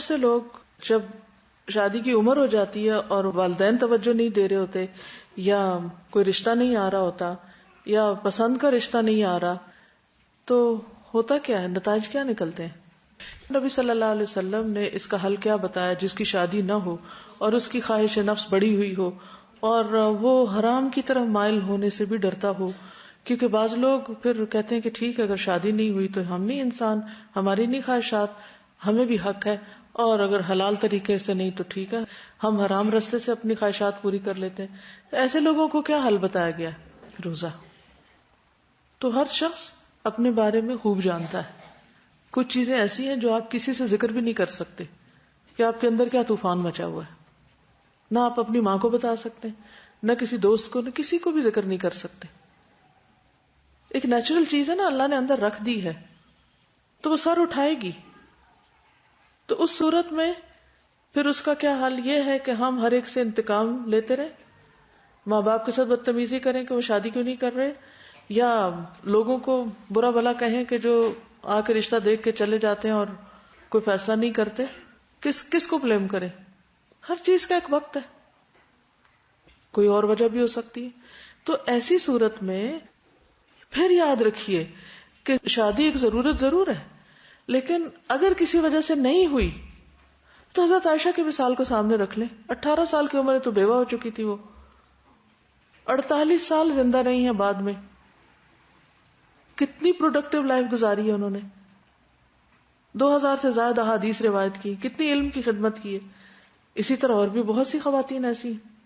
بہت سے لوگ جب شادی کی عمر ہو جاتی ہے اور والدین توجہ نہیں دے رہے ہوتے، یا کوئی رشتہ نہیں آ رہا ہوتا، یا پسند کا رشتہ نہیں آ رہا، تو ہوتا کیا ہے، نتائج کیا نکلتے ہیں؟ نبی صلی اللہ علیہ وسلم نے اس کا حل کیا بتایا؟ جس کی شادی نہ ہو اور اس کی خواہش نفس بڑی ہوئی ہو اور وہ حرام کی طرف مائل ہونے سے بھی ڈرتا ہو، کیونکہ بعض لوگ پھر کہتے ہیں کہ ٹھیک ہے، اگر شادی نہیں ہوئی تو ہم نہیں انسان، ہماری نہیں خواہشات، ہمیں بھی حق ہے، اور اگر حلال طریقے سے نہیں تو ٹھیک ہے، ہم حرام راستے سے اپنی خواہشات پوری کر لیتے ہیں۔ ایسے لوگوں کو کیا حل بتایا گیا؟ روزہ۔ تو ہر شخص اپنے بارے میں خوب جانتا ہے، کچھ چیزیں ایسی ہیں جو آپ کسی سے ذکر بھی نہیں کر سکتے کہ آپ کے اندر کیا طوفان مچا ہوا ہے، نہ آپ اپنی ماں کو بتا سکتے، نہ کسی دوست کو، نہ کسی کو بھی ذکر نہیں کر سکتے۔ ایک نیچرل چیز ہے نا، اللہ نے اندر رکھ دی ہے تو وہ سر اٹھائے گی۔ تو اس صورت میں پھر اس کا کیا حل یہ ہے کہ ہم ہر ایک سے انتقام لیتے رہیں، ماں باپ کے ساتھ بدتمیزی کریں کہ وہ شادی کیوں نہیں کر رہے، یا لوگوں کو برا بھلا کہیں کہ جو آ کے رشتہ دیکھ کے چلے جاتے ہیں اور کوئی فیصلہ نہیں کرتے۔ کس کو بلیم کریں؟ ہر چیز کا ایک وقت ہے، کوئی اور وجہ بھی ہو سکتی ہے۔ تو ایسی صورت میں پھر یاد رکھیے کہ شادی ایک ضرورت ضرور ہے، لیکن اگر کسی وجہ سے نہیں ہوئی تو حضرت عائشہ کی مثال کو سامنے رکھ لیں۔ 18 سال کی عمر تو بیوہ ہو چکی تھی، وہ 48 سال زندہ رہی ہیں بعد میں، کتنی پروڈکٹیو لائف گزاری ہے انہوں نے، 2000 سے زائد احادیث روایت کی، کتنی علم کی خدمت کی ہے۔ اسی طرح اور بھی بہت سی خواتین ایسی ہیں